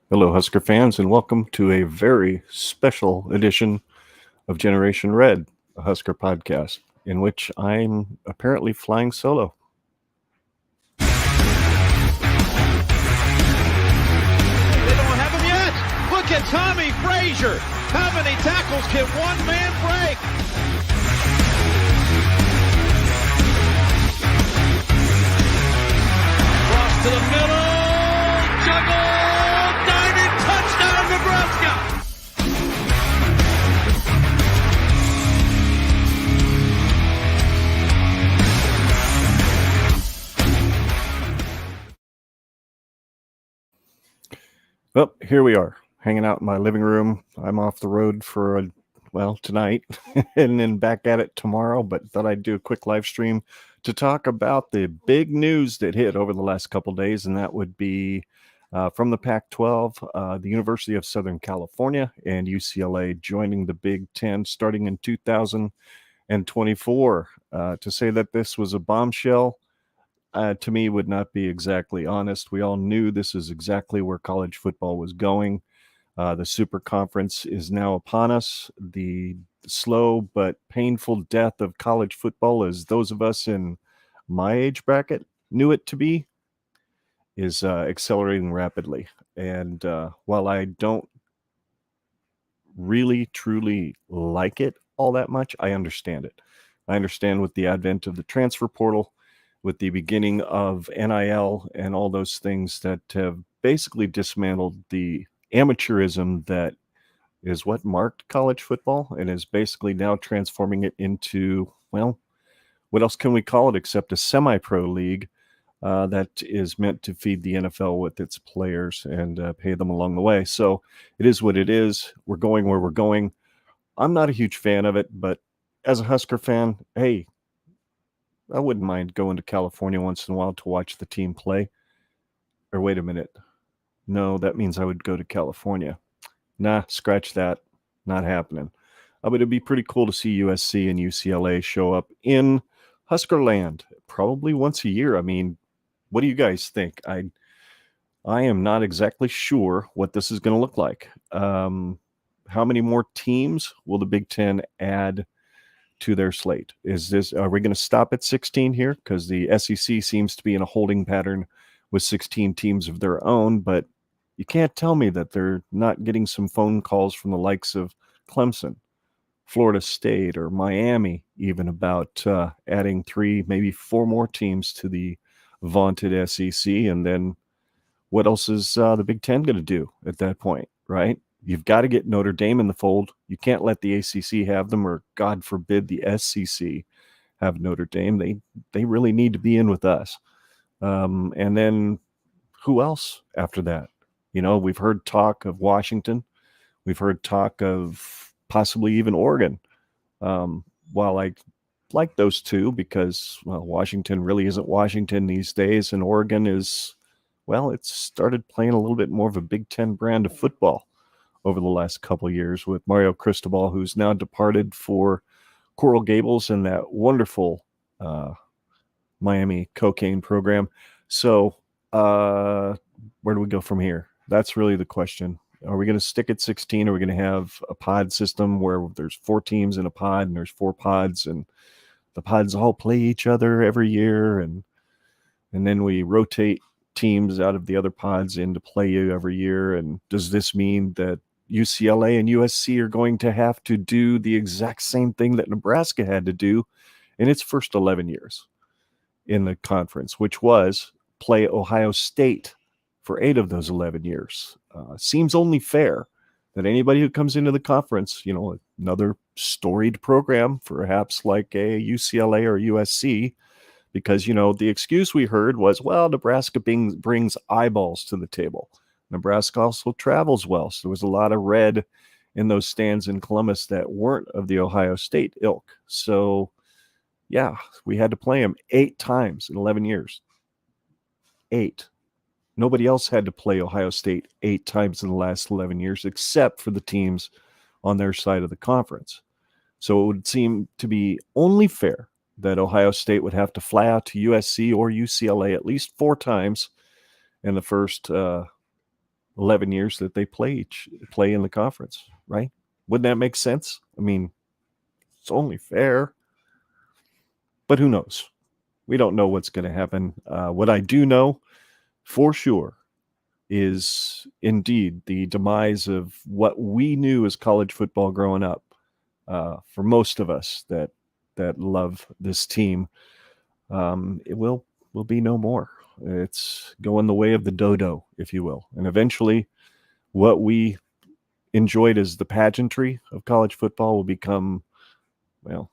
Hello, Husker fans, and welcome to a very special edition of Generation Red, a Husker podcast, in which I'm apparently flying solo. They don't have him yet. Look at Tommy Frazier. How many tackles can one man break? Cross to the middle. Juggle. Diving touchdown, Nebraska. Well, here we are, hanging out in my living room. I'm off the road for, tonight, and then back at it tomorrow, but thought I'd do a quick live stream to talk about the big news that hit over the last couple days, and that would be from the Pac-12, the University of Southern California and UCLA joining the Big Ten starting in 2024. To say that this was a bombshell, to me, would not be exactly honest. We all knew this is exactly where college football was going. The Super Conference is now upon us. The slow but painful death of college football, as those of us in my age bracket knew it to be, is accelerating rapidly. And while I don't really, truly like it all that much, I understand it. I understand with the advent of the transfer portal, with the beginning of NIL and all those things that have basically dismantled the amateurism that is what marked college football and is basically now transforming it into, well, what else can we call it except a semi-pro league that is meant to feed the NFL with its players and pay them along the way. So it is what it is. We're going where we're going. I'm not a huge fan of it, but as a Husker fan, hey, I wouldn't mind going to California once in a while to watch the team play. Or wait a minute. No, that means I would go to California. Nah, scratch that. Not happening. But it'd be pretty cool to see USC and UCLA show up in Husker land, probably once a year. I mean, what do you guys think? I am not exactly sure what this is going to look like. How many more teams will the Big Ten add to their slate? Are we going to stop at 16 here? Because the SEC seems to be in a holding pattern with 16 teams of their own, but you can't tell me that they're not getting some phone calls from the likes of Clemson, Florida State, or Miami, even about adding 3, maybe 4 more teams to the vaunted SEC. And then what else is the Big Ten going to do at that point, right? You've got to get Notre Dame in the fold. You can't let the ACC have them, or God forbid the SEC have Notre Dame. They really need to be in with us. And then who else after that? You know, we've heard talk of Washington. We've heard talk of possibly even Oregon. While I like those two because, well, Washington really isn't Washington these days, and Oregon is, well, it's started playing a little bit more of a Big Ten brand of football over the last couple of years with Mario Cristobal, who's now departed for Coral Gables and that wonderful Miami cocaine program. So where do we go from here? That's really the question. Are we going to stick at 16? Are we going to have a pod system where there's 4 teams in a pod and there's 4 pods and the pods all play each other every year, and then we rotate teams out of the other pods into play every year? And does this mean that UCLA and USC are going to have to do the exact same thing that Nebraska had to do in its first 11 years in the conference, which was play Ohio State for 8 of those 11 years? Seems only fair that anybody who comes into the conference, you know, another storied program, perhaps like a UCLA or USC, because, you know, the excuse we heard was, well, Nebraska brings eyeballs to the table. Nebraska also travels well. So there was a lot of red in those stands in Columbus that weren't of the Ohio State ilk. So, yeah, we had to play them 8 times in 11 years. 8. Nobody else had to play Ohio State 8 times in the last 11 years, except for the teams on their side of the conference. So it would seem to be only fair that Ohio State would have to fly out to USC or UCLA at least 4 times in the first 11 years that they play in the conference, right? Wouldn't that make sense? I mean, it's only fair. But who knows? We don't know what's going to happen. What I do know for sure is indeed the demise of what we knew as college football growing up. For most of us that love this team, it will be no more. It's going the way of the dodo, if you will. And eventually, what we enjoyed as the pageantry of college football will become, well,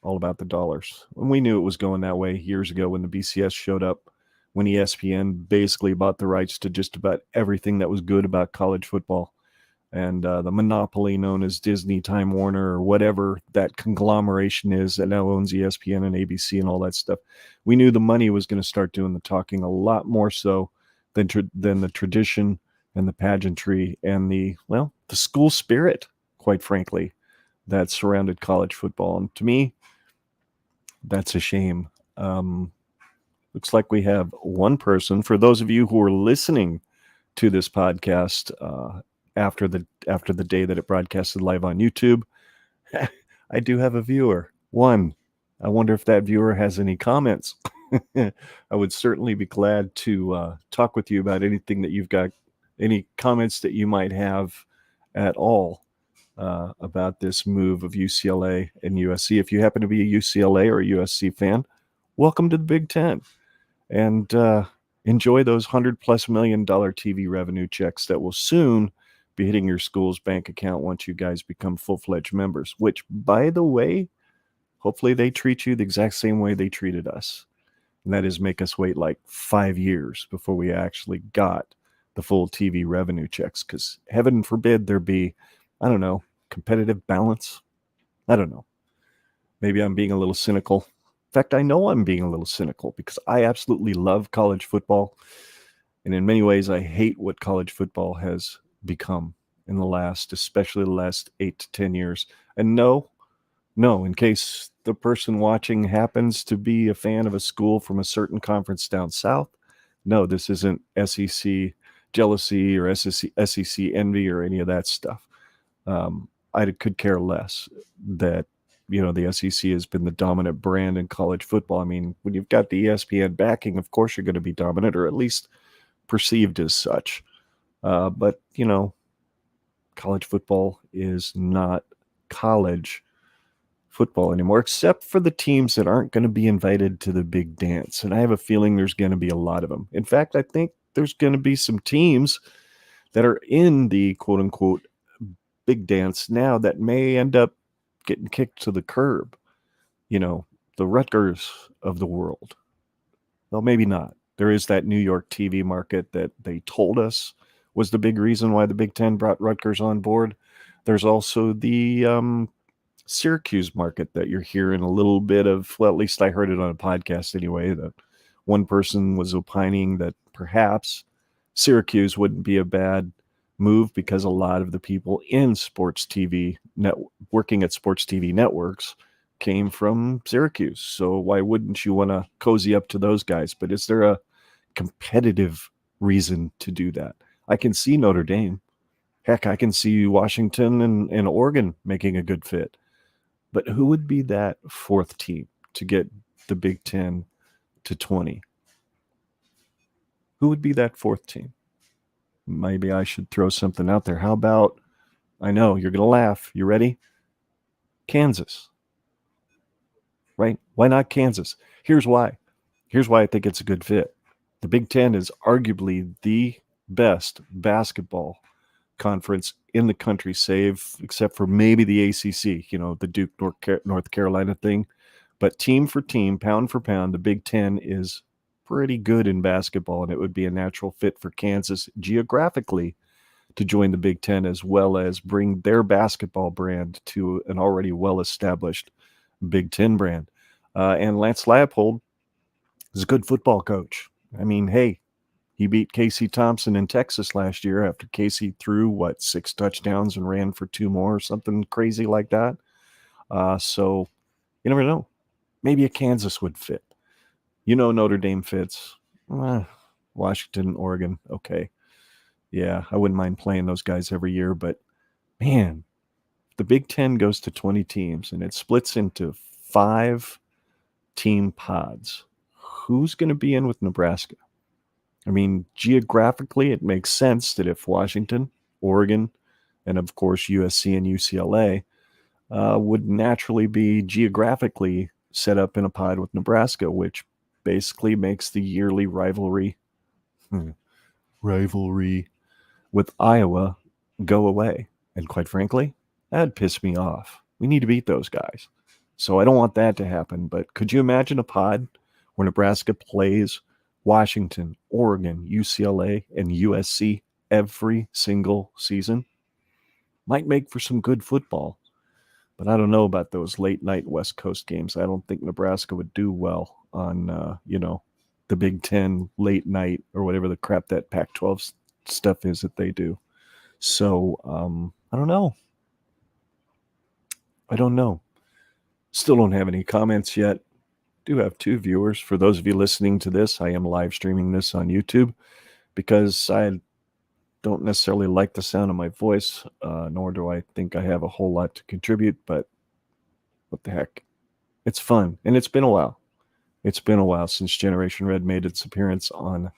all about the dollars. And we knew it was going that way years ago when the BCS showed up, when ESPN basically bought the rights to just about everything that was good about college football. And the monopoly known as Disney, Time Warner, or whatever that conglomeration is that now owns ESPN and ABC and all that stuff. We knew the money was going to start doing the talking a lot more so than the tradition and the pageantry and the school spirit, quite frankly, that surrounded college football. And to me, that's a shame. Looks like we have one person. For those of you who are listening to this podcast after the day that it broadcasted live on YouTube, I do have a viewer. One. I wonder if that viewer has any comments. I would certainly be glad to talk with you about anything that you've got, any comments that you might have at all about this move of UCLA and USC. If you happen to be a UCLA or a USC fan, welcome to the Big Ten. And enjoy those $100+ million TV revenue checks that will soon be hitting your school's bank account once you guys become full-fledged members, which, by the way, hopefully they treat you the exact same way they treated us. And that is make us wait like 5 years before we actually got the full TV revenue checks, because heaven forbid there be, I don't know, competitive balance. I don't know. Maybe I'm being a little cynical. In fact, I know I'm being a little cynical because I absolutely love college football. And in many ways, I hate what college football has become in especially the last 8 to 10 years. And no, in case the person watching happens to be a fan of a school from a certain conference down south, no, this isn't SEC jealousy or SEC envy or any of that stuff. I could care less that the SEC has been the dominant brand in college football. I mean, when you've got the ESPN backing, of course you're going to be dominant, or at least perceived as such. But college football is not college football anymore, except for the teams that aren't going to be invited to the big dance. And I have a feeling there's going to be a lot of them. In fact, I think there's going to be some teams that are in the quote unquote big dance now that may end up getting kicked to the curb. The Rutgers of the world. Well, maybe not. There is that New York TV market that they told us was the big reason why the Big Ten brought Rutgers on board. There's also the Syracuse market that you're hearing a little bit of. Well, at least I heard it on a podcast anyway, that one person was opining that perhaps Syracuse wouldn't be a bad move because a lot of the people in working at sports TV networks came from Syracuse. So why wouldn't you want to cozy up to those guys? But is there a competitive reason to do that? I can see Notre Dame. Heck, I can see Washington and Oregon making a good fit. But who would be that fourth team to get the Big Ten to 20? Who would be that fourth team? Maybe I should throw something out there. How about, I know you're going to laugh. You ready? Kansas. Right? Why not Kansas? Here's why. Here's why I think it's a good fit. The Big Ten is arguably the best basketball conference in the country, except for maybe the ACC, the Duke, North Carolina thing. But team for team, pound for pound, the Big Ten is pretty good in basketball, and it would be a natural fit for Kansas geographically to join the Big Ten, as well as bring their basketball brand to an already well-established Big Ten brand. And Lance Leipold is a good football coach. I mean, hey, he beat Casey Thompson in Texas last year after Casey threw, 6 touchdowns and ran for 2 more, or something crazy like that. So you never know. Maybe a Kansas would fit. Notre Dame fits. Washington, Oregon, okay. Yeah, I wouldn't mind playing those guys every year, but man, the Big Ten goes to 20 teams and it splits into 5-team pods. Who's going to be in with Nebraska? I mean, geographically, it makes sense that if Washington, Oregon, and of course USC and UCLA would naturally be geographically set up in a pod with Nebraska, which basically makes the yearly rivalry with Iowa go away. And quite frankly, that'd piss me off. We need to beat those guys. So I don't want that to happen. But could you imagine a pod where Nebraska plays Washington, Oregon, UCLA, and USC every single season? Might make for some good football. But I don't know about those late night West Coast games. I don't think Nebraska would do well on, the Big Ten late night or whatever the crap that Pac-12 stuff is that they do. So I don't know. Still don't have any comments yet. Do have 2 viewers. For those of you listening to this, I am live streaming this on YouTube because I don't necessarily like the sound of my voice, nor do I think I have a whole lot to contribute, but what the heck? It's fun, and it's been a while. It's been a while since Generation Red made its appearance on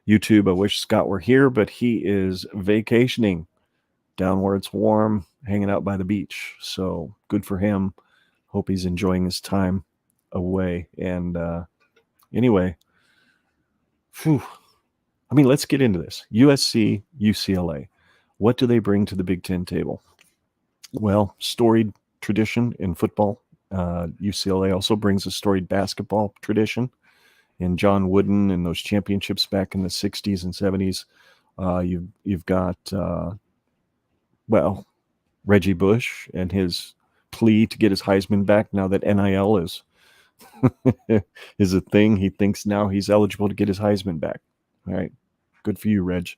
YouTube. I wish Scott were here, but he is vacationing down where it's warm, hanging out by the beach. So good for him. Hope he's enjoying his time away. And anyway, let's get into this. USC, UCLA. What do they bring to the Big Ten table? Well, storied tradition in football. UCLA also brings a storied basketball tradition. And John Wooden and those championships back in the 60s and 70s. You've got, Reggie Bush and his plea to get his Heisman back now that NIL is is a thing. He thinks now he's eligible to get his Heisman back. All right. Good for you, Reg.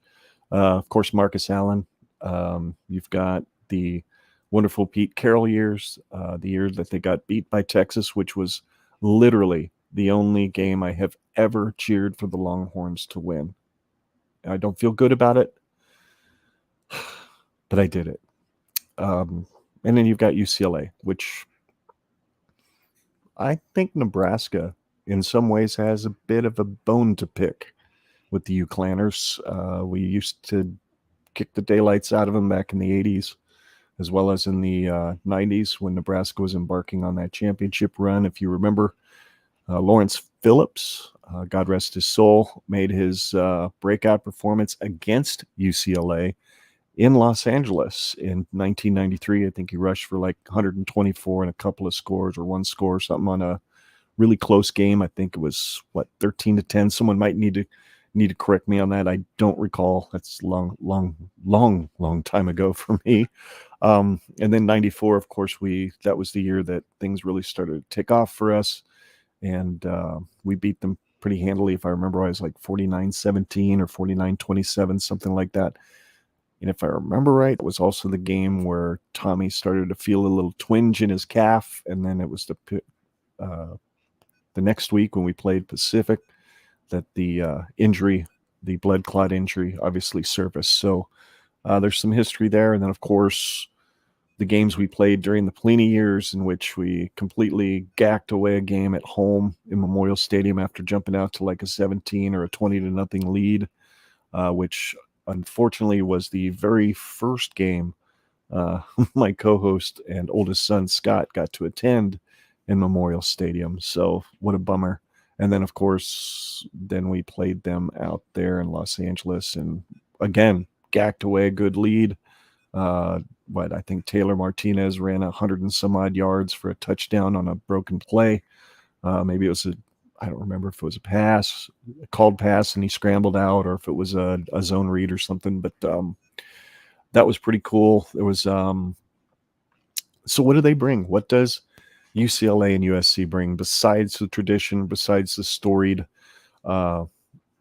Of course, Marcus Allen. You've got the wonderful Pete Carroll years, the year that they got beat by Texas, which was literally the only game I have ever cheered for the Longhorns to win. I don't feel good about it, but I did it. And then you've got UCLA, which I think Nebraska in some ways has a bit of a bone to pick with the UClanners. We used to kick the daylights out of them back in the 80s, as well as in the 90s when Nebraska was embarking on that championship run. If you remember, Lawrence Phillips, God rest his soul, made his breakout performance against UCLA in Los Angeles in 1993. I think he rushed for like 124 and a couple of scores or one score or something on a really close game. I think it was 13-10. Someone might need to correct me on that. I don't recall. That's long time ago for me. And then 94, of course, that was the year that things really started to take off for us. And we beat them pretty handily. If I remember, I was like 49-17 or 49-27, something like that. And if I remember right, it was also the game where Tommy started to feel a little twinge in his calf. And then it was the next week when we played Pacific that the injury, the blood clot injury, obviously surfaced. So there's some history there. And then, of course, the games we played during the Pelini years in which we completely gacked away a game at home in Memorial Stadium after jumping out to like a 17 or a 20-0 lead, which unfortunately was the very first game my co-host and oldest son, Scott, got to attend in Memorial Stadium. So what a bummer. And then, of course, then we played them out there in Los Angeles and, again, gacked away a good lead. I think Taylor Martinez ran 100 and some odd yards for a touchdown on a broken play. Maybe it was I don't remember if it was a called pass, and he scrambled out, or if it was a zone read or something. But that was pretty cool. There was so what do they bring? What does UCLA and USC bring besides the tradition, besides the storied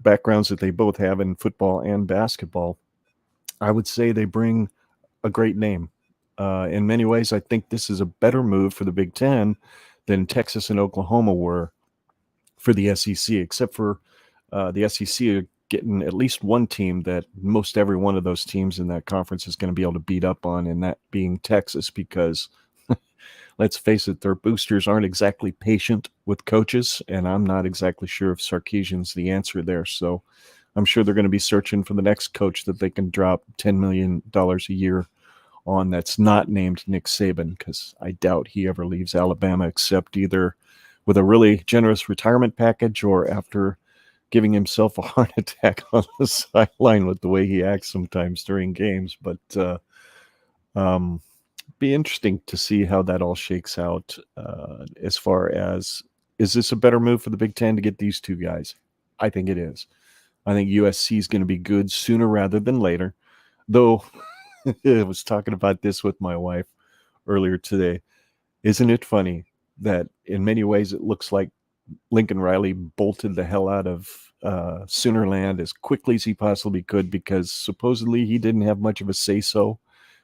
backgrounds that they both have in football and basketball? I would say they bring a great name. In many ways, I think this is a better move for the Big Ten than Texas and Oklahoma were for the SEC, except for the SEC getting at least one team that most every one of those teams in that conference is going to be able to beat up on, and that being Texas, because let's face it, their boosters aren't exactly patient with coaches, and I'm not exactly sure if Sarkisian's the answer there. So I'm sure they're going to be searching for the next coach that they can drop $10 million a year on that's not named Nick Saban, because I doubt he ever leaves Alabama except either with a really generous retirement package or after giving himself a heart attack on the sideline with the way he acts sometimes during games. But be interesting to see how that all shakes out as far as, is this a better move for the Big Ten to get these two guys? I think it is. I think USC is going to be good sooner rather than later, though. I was talking about this with my wife earlier today. Isn't it funny that in many ways it looks like Lincoln Riley bolted the hell out of Soonerland as quickly as he possibly could, because supposedly he didn't have much of a say-so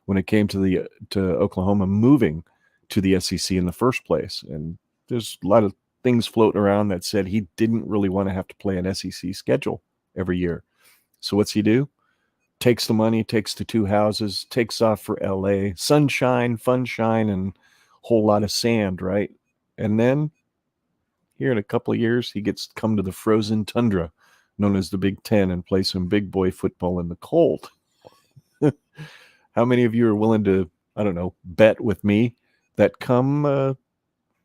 when it came to Oklahoma moving to the SEC in the first place. And there's a lot of things floating around that said he didn't really want to have to play an SEC schedule every year. So what's he do? Takes the money, takes the two houses, takes off for LA, sunshine, funshine, and a whole lot of sand, right? And then here in a couple of years, he gets to come to the frozen tundra known as the Big Ten and play some big boy football in the cold. How many of you are willing to, I don't know, bet with me that come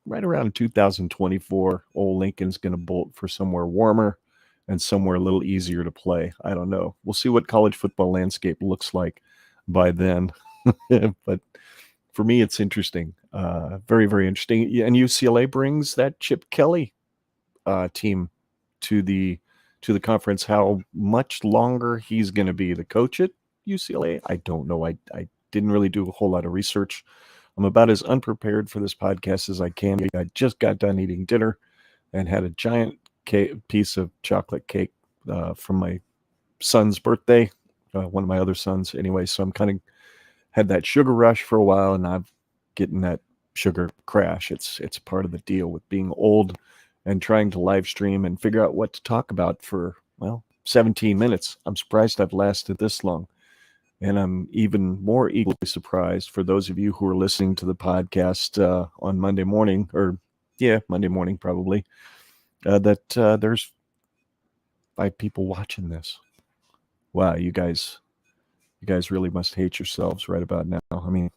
right around 2024, old Lincoln's going to bolt for somewhere warmer and somewhere a little easier to play? I don't know. We'll see what college football landscape looks like by then. But for me, it's interesting. Very, very interesting. And UCLA brings that Chip Kelly team to the conference. How much longer he's going to be the coach at UCLA, I don't know. I didn't really do a whole lot of research. I'm about as unprepared for this podcast as I can be. I just got done eating dinner and had a giant piece of chocolate cake from my son's birthday, one of my other sons anyway. So I'm kind of had that sugar rush for a while, and I'm getting that sugar crash. It's part of the deal with being old and trying to live stream and figure out what to talk about for, 17 minutes. I'm surprised I've lasted this long. And I'm even more equally surprised for those of you who are listening to the podcast on Monday morning, Monday morning probably, that there's 5 people watching this. Wow, you guys really must hate yourselves right about now. I mean,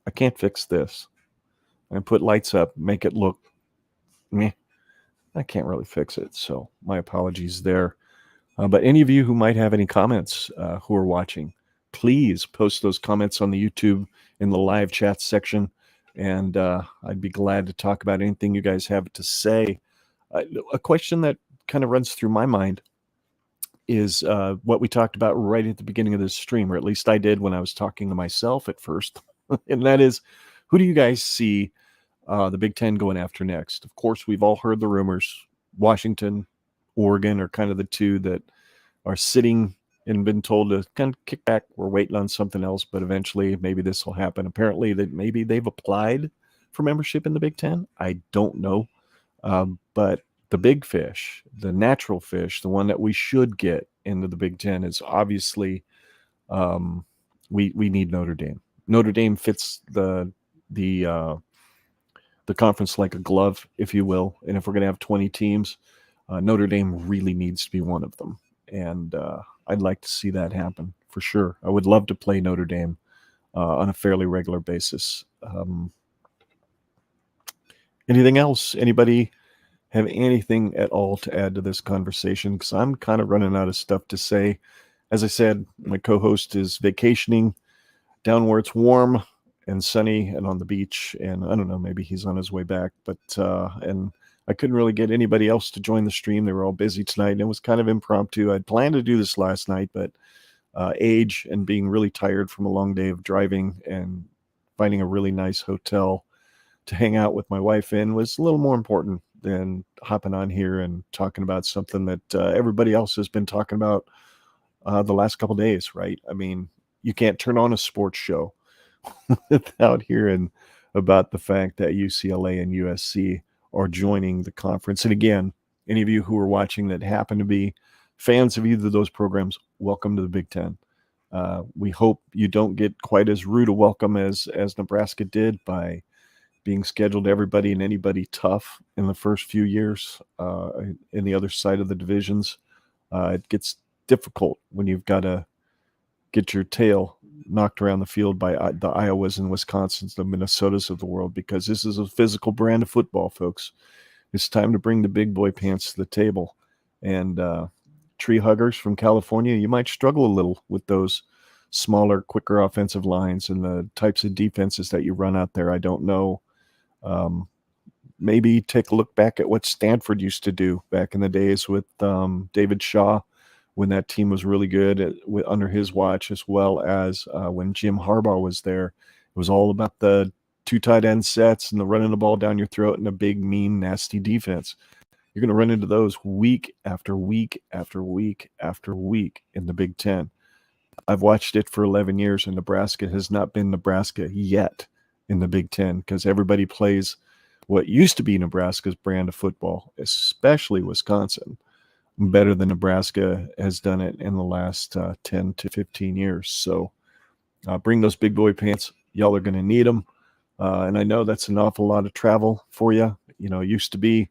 I can't fix this. I put lights up, make it look meh. I can't really fix it, so my apologies there. But any of you who might have any comments who are watching, please post those comments on the YouTube in the live chat section, and I'd be glad to talk about anything you guys have to say. A question that kind of runs through my mind is what we talked about right at the beginning of this stream, or at least I did when I was talking to myself at first, and that is, who do you guys see the Big Ten going after next? Of course, we've all heard the rumors. Washington, Oregon are kind of the two that are sitting and been told to kind of kick back. We're waiting on something else, but eventually maybe this will happen. Apparently that maybe they've applied for membership in the Big Ten. I don't know. But the big fish, the natural fish, the one that we should get into the Big Ten is obviously we need Notre Dame. Notre Dame fits the conference like a glove, if you will. And if we're going to have 20 teams, Notre Dame really needs to be one of them. And I'd like to see that happen for sure. I would love to play Notre Dame on a fairly regular basis. Anything else? Anybody have anything at all to add to this conversation? Because I'm kind of running out of stuff to say. As I said, my co-host is vacationing down where it's warm and sunny and on the beach. And I don't know, maybe he's on his way back. But and I couldn't really get anybody else to join the stream. They were all busy tonight, and it was kind of impromptu. I'd planned to do this last night, but age and being really tired from a long day of driving and finding a really nice hotel to hang out with my wife in was a little more important than hopping on here and talking about something that everybody else has been talking about the last couple of days, right? I mean, you can't turn on a sports show without hearing about the fact that UCLA and USC are joining the conference. And again, any of you who are watching that happen to be fans of either of those programs, welcome to the Big Ten. We hope you don't get quite as rude a welcome as Nebraska did by being scheduled everybody and anybody tough in the first few years in the other side of the divisions. It gets difficult when you've got to get your tail knocked around the field by the Iowas and Wisconsins, the Minnesotas of the world, because this is a physical brand of football, folks. It's time to bring the big boy pants to the table. And tree huggers from California, you might struggle a little with those smaller, quicker offensive lines and the types of defenses that you run out there. I don't know. Maybe take a look back at what Stanford used to do back in the days with David Shaw, when that team was really good under his watch, as well as when Jim Harbaugh was there. It was all about the 2 tight end sets and the running the ball down your throat and a big, mean, nasty defense. You're going to run into those week after week after week after week in the Big Ten. I've watched it for 11 years, and Nebraska has not been Nebraska yet in the Big Ten because everybody plays what used to be Nebraska's brand of football, especially Wisconsin, better than Nebraska has done it in the last 10 to 15 years. So bring those big boy pants. Y'all are going to need them. And I know that's an awful lot of travel for you. You know, it used to be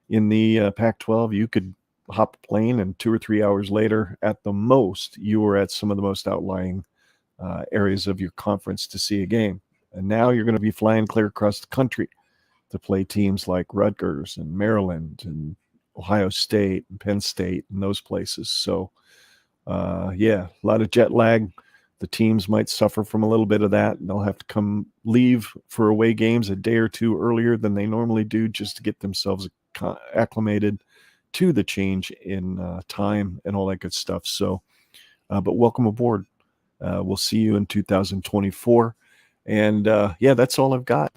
in the Pac-12, you could hop a plane and 2 or 3 hours later, at the most, you were at some of the most outlying areas of your conference to see a game. And now you're going to be flying clear across the country to play teams like Rutgers and Maryland and Ohio State and Penn State and those places. So, a lot of jet lag. The teams might suffer from a little bit of that. They'll have to leave for away games a day or two earlier than they normally do just to get themselves acclimated to the change in time and all that good stuff. So, but welcome aboard. We'll see you in 2024. And that's all I've got.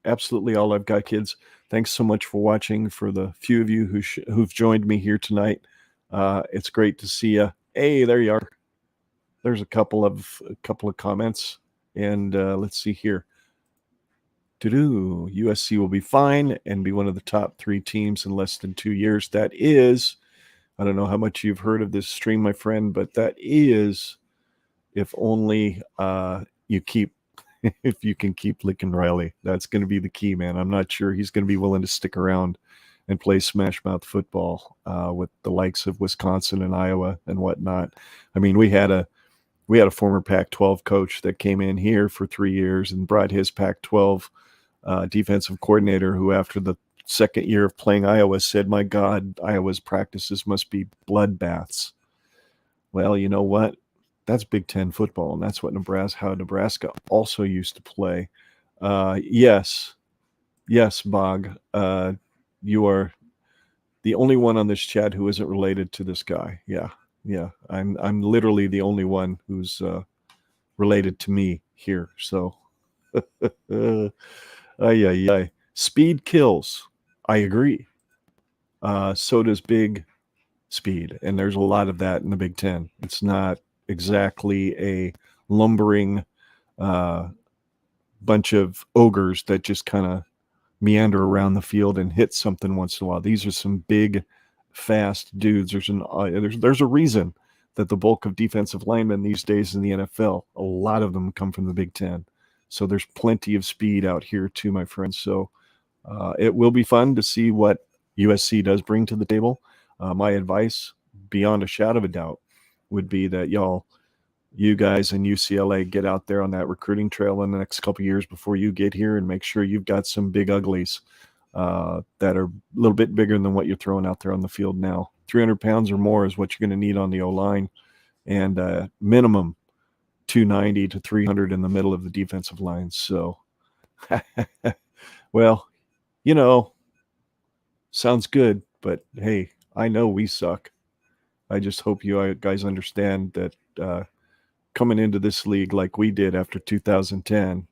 Absolutely all I've got, kids. Thanks so much for watching. For the few of you who've joined me here tonight, it's great to see you. Hey, there you are. There's a couple of comments, and let's see here. USC will be fine and be one of the top 3 teams in less than 2 years. That is, I don't know how much you've heard of this stream, my friend, but that is if only if you can keep Lincoln Riley. That's going to be the key, man. I'm not sure he's going to be willing to stick around and play smash mouth football with the likes of Wisconsin and Iowa and whatnot. I mean, we had a former Pac-12 coach that came in here for 3 years and brought his Pac-12 defensive coordinator, who after the second year of playing Iowa said, "My God, Iowa's practices must be bloodbaths." Well, you know what? That's Big Ten football, and that's what Nebraska also used to play. Yes, Bog. You are the only one on this chat who isn't related to this guy. Yeah. I'm literally the only one who's related to me here. So, speed kills. I agree. So does big speed, and there's a lot of that in the Big Ten. It's not exactly a lumbering bunch of ogres that just kind of meander around the field and hit something once in a while. These are some big, fast dudes. There's a reason that the bulk of defensive linemen these days in the NFL, a lot of them come from the Big Ten. So there's plenty of speed out here too, my friends. So it will be fun to see what USC does bring to the table. My advice, beyond a shadow of a doubt, would be that you guys in UCLA get out there on that recruiting trail in the next couple of years before you get here and make sure you've got some big uglies that are a little bit bigger than what you're throwing out there on the field now. 300 pounds or more is what you're going to need on the O-line, and minimum 290 to 300 in the middle of the defensive line. So, well, sounds good, but hey, I know we suck. I just hope you guys understand that coming into this league like we did after 2010,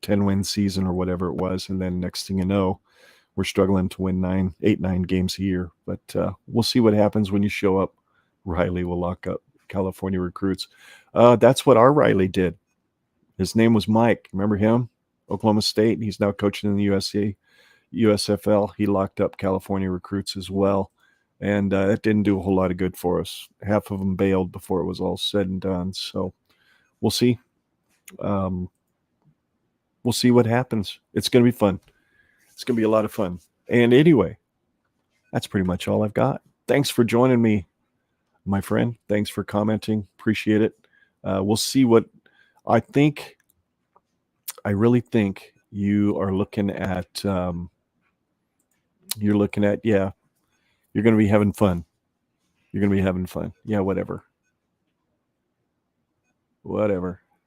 10-win season or whatever it was, and then next thing you know, we're struggling to win 9 games a year. But we'll see what happens when you show up. Riley will lock up California recruits. That's what our Riley did. His name was Mike. Remember him? Oklahoma State. He's now coaching in the USFL. He locked up California recruits as well. And it didn't do a whole lot of good for us. Half of them bailed before it was all said and done. So we'll see. We'll see what happens. It's going to be fun. It's going to be a lot of fun. And anyway, that's pretty much all I've got. Thanks for joining me, my friend. Thanks for commenting. Appreciate it. We'll see what I think. I really think you are looking at, you're going to be having fun. You're going to be having fun. Yeah, whatever.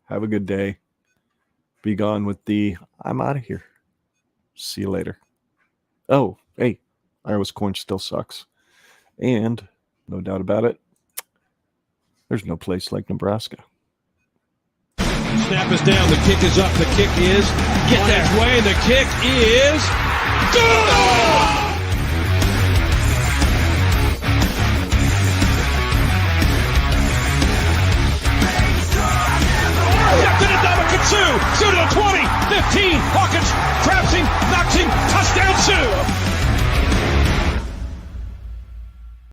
Have a good day. Be gone with the, I'm out of here. See you later. Oh, hey, Iowa's corn still sucks. And no doubt about it, there's no place like Nebraska. Snap is down. The kick is up. The kick is on its way. The kick is good! Sue to the 20, 15, Hawkins traps him, knocks him, touchdown Sue!